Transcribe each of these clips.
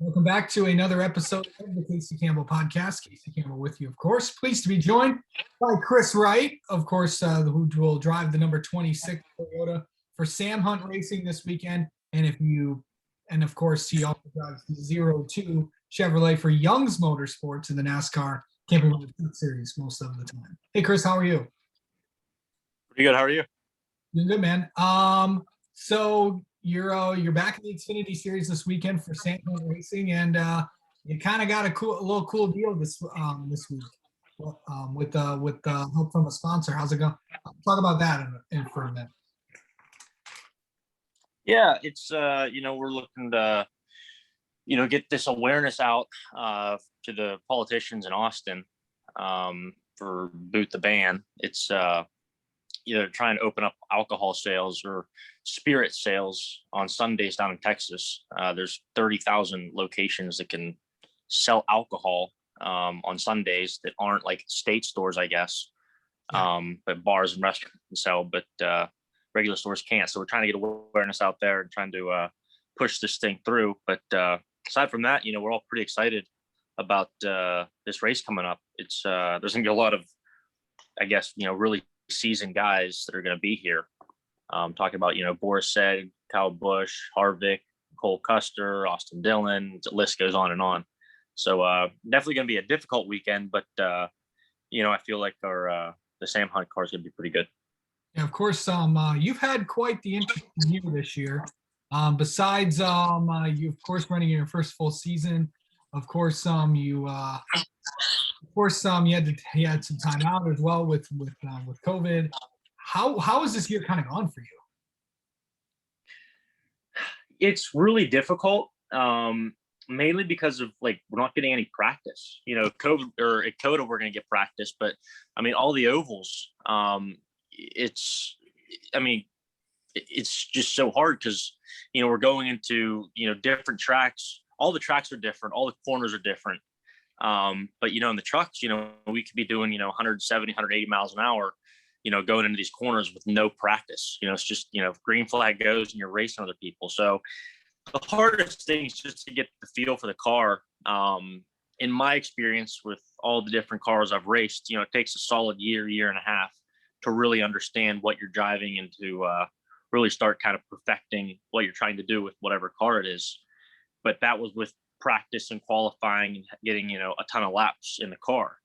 Welcome back to another episode of the Casey Campbell Podcast. Casey Campbell with you, of course. Pleased to be joined by Kris Wright, of course, who will drive the number 26 Toyota for Sam Hunt Racing this weekend. And of course, he also drives the 02 Chevrolet for Young's Motorsports in the NASCAR Camping World Truck Series most of the time. Hey, Kris, how are you? Pretty good. How are you? Doing good, man. So you're back in the Xfinity Series this weekend for Sam Hunt Racing, and you kind of got a little cool deal this week with help from a sponsor. How's it going? Talk about that for a minute. Yeah, it's we're looking to get this awareness out to the politicians in Austin for Boot the Ban. It's either trying to open up alcohol sales or spirit sales on Sundays down in Texas. There's 30,000 locations that can sell alcohol on Sundays that aren't like state stores, I guess. But bars and restaurants can sell, but regular stores can't. So we're trying to get awareness out there and trying to push this thing through. But aside from that, we're all pretty excited about this race coming up. It's there's gonna be a lot of, I guess, really seasoned guys that are going to be here. Talking about, Boris Said, Kyle Busch, Harvick, Cole Custer, Austin Dillon, the list goes on and on. So definitely going to be a difficult weekend, but I feel like the Sam Hunt car is going to be pretty good. Yeah, of course. You've had quite the interesting year this year. Besides, you of course running your first full season. Of course, you had some time out as well with COVID. How has this year kind of gone for you? It's really difficult, mainly because of we're not getting any practice. COVID or at COTA we're going to get practice, but I mean all the ovals. It's just so hard because we're going into different tracks. All the tracks are different. All the corners are different. But in the trucks, we could be doing 170, 180 miles an hour, going into these corners with no practice. It's just green flag goes and you're racing other people. So the hardest thing is just to get the feel for the car. In my experience with all the different cars I've raced, it takes a solid year and a half to really understand what you're driving and to really start kind of perfecting what you're trying to do with whatever car it is. But that was with practice and qualifying and getting a ton of laps in the car.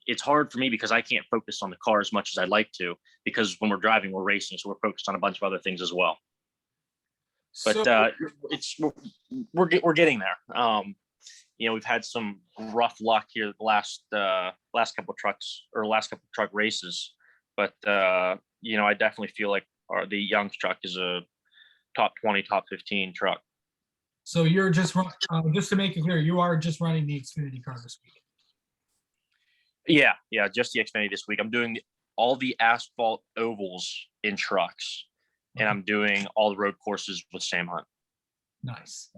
It's hard for me because I can't focus on the car as much as I'd like to, because when we're driving we're racing, so we're focused on a bunch of other things as well. But we're getting there. We've had some rough luck here the last couple truck races, but I definitely feel like the Young's truck is a top 20, top 15 truck. So you're just to make it clear, you are just running the Xfinity car this week. Yeah, just the Xfinity this week. I'm doing all the asphalt ovals in trucks, and I'm doing all the road courses with Sam Hunt. Nice.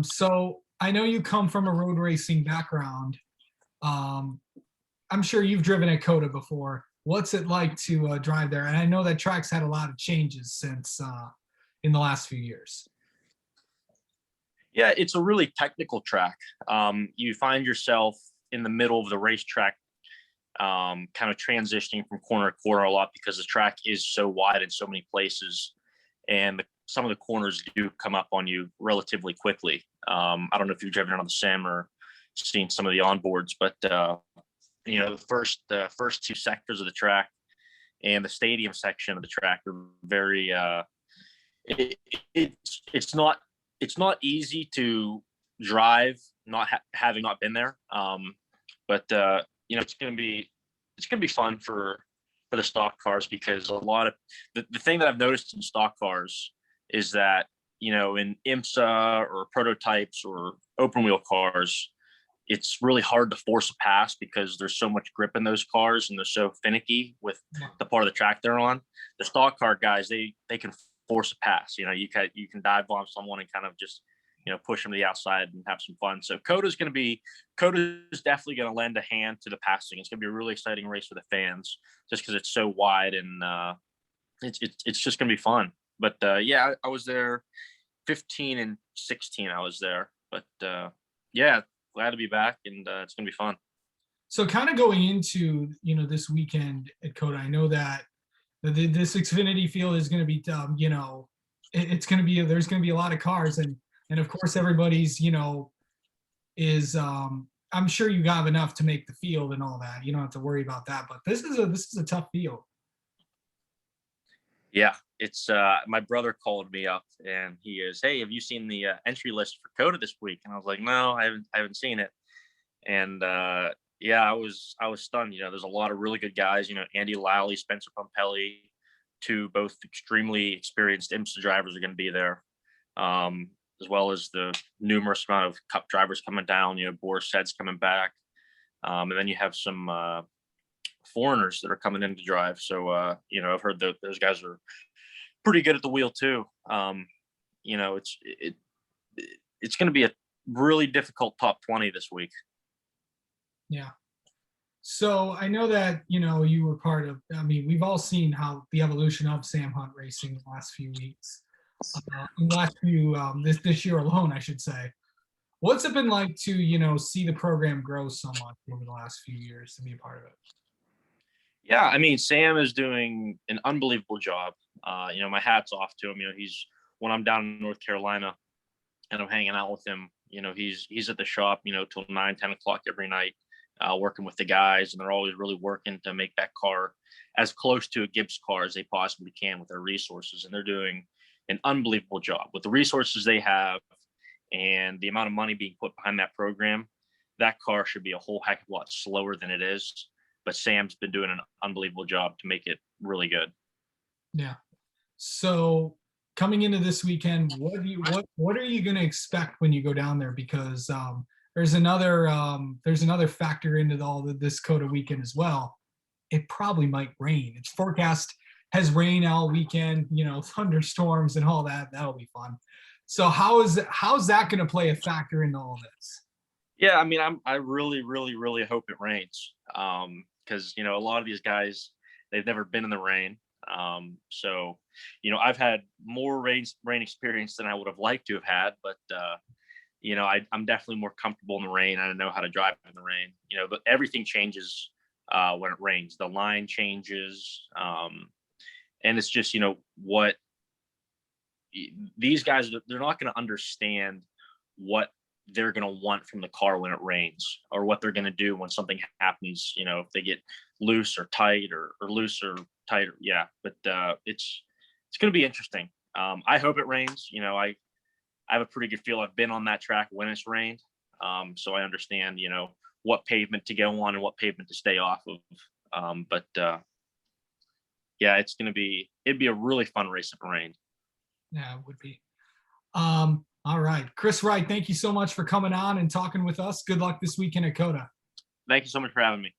So I know you come from a road racing background. I'm sure you've driven at COTA before. What's it like to drive there? And I know that track's had a lot of changes since in the last few years. Yeah, it's a really technical track. You find yourself in the middle of the racetrack, kind of transitioning from corner to corner a lot because the track is so wide in so many places, and some of the corners do come up on you relatively quickly. I don't know if you've driven it on the sim or seen some of the onboards, but the first two sectors of the track and the stadium section of the track are very. It's not easy to drive, having not been there. But it's gonna be fun for the stock cars, because a lot of the thing that I've noticed in stock cars is that in IMSA or prototypes or open wheel cars, it's really hard to force a pass because there's so much grip in those cars and they're so finicky with the part of the track they're on. The stock car guys, they can force a pass. You can dive bomb someone and kind of just push them to the outside and have some fun. So COTA is definitely going to lend a hand to the passing. It's going to be a really exciting race for the fans, just because it's so wide, and it's just going to be fun. But I was there 15 and 16 I was there, but yeah, glad to be back, and it's gonna be fun. So kind of going into, this weekend at Coda, I know that this Xfinity field is going to be, it's going to be, there's going to be a lot of cars, and of course everybody's, is, I'm sure you have enough to make the field and all that. You don't have to worry about that, but this is a tough field. Yeah, it's my brother called me up and he is, hey, have you seen the entry list for Coda this week? And I was like, no, I haven't seen it. And yeah, I was stunned. There's a lot of really good guys. Andy Lally, Spencer Pumpelly, two both extremely experienced IMSA drivers are going to be there, as well as the numerous amount of Cup drivers coming down. Boris Sed's coming back, and then you have some foreigners that are coming in to drive. So I've heard that those guys are pretty good at the wheel too. It's going to be a really difficult top 20 this week. Yeah. So I know that, you were part of, we've all seen how the evolution of Sam Hunt Racing the last few weeks, this year alone, I should say. What's it been like to, see the program grow so much over the last few years to be a part of it? Yeah, Sam is doing an unbelievable job. My hat's off to him. When I'm down in North Carolina and I'm hanging out with him, he's at the shop, till 9, 10 o'clock every night, working with the guys, and they're always really working to make that car as close to a Gibbs car as they possibly can with their resources. And they're doing an unbelievable job with the resources they have and the amount of money being put behind that program. That car should be a whole heck of a lot slower than it is, but Sam's been doing an unbelievable job to make it really good. Yeah. So coming into this weekend, what are you going to expect when you go down there? Because there's another factor into this Coda weekend as well. It probably might rain. It's forecast has rain all weekend, thunderstorms and all that. That'll be fun. So how's that going to play a factor into all this? Yeah, I really, really, really hope it rains. Because a lot of these guys, they've never been in the rain. So I've had more rain experience than I would have liked to have had, but I'm definitely more comfortable in the rain. I know how to drive in the rain. But everything changes when it rains. The line changes, and it's just what these guys, they're not going to understand what they're going to want from the car when it rains, or what they're going to do when something happens, if they get loose or tight, or loose or tight. Yeah. But it's going to be interesting. I hope it rains. I have a pretty good feel. I've been on that track when it's rained. So I understand, what pavement to go on and what pavement to stay off of. But yeah, it'd be a really fun race if it rained. Yeah, it would be. All right. Kris Wright, thank you so much for coming on and talking with us. Good luck this weekend at Coda. Thank you so much for having me.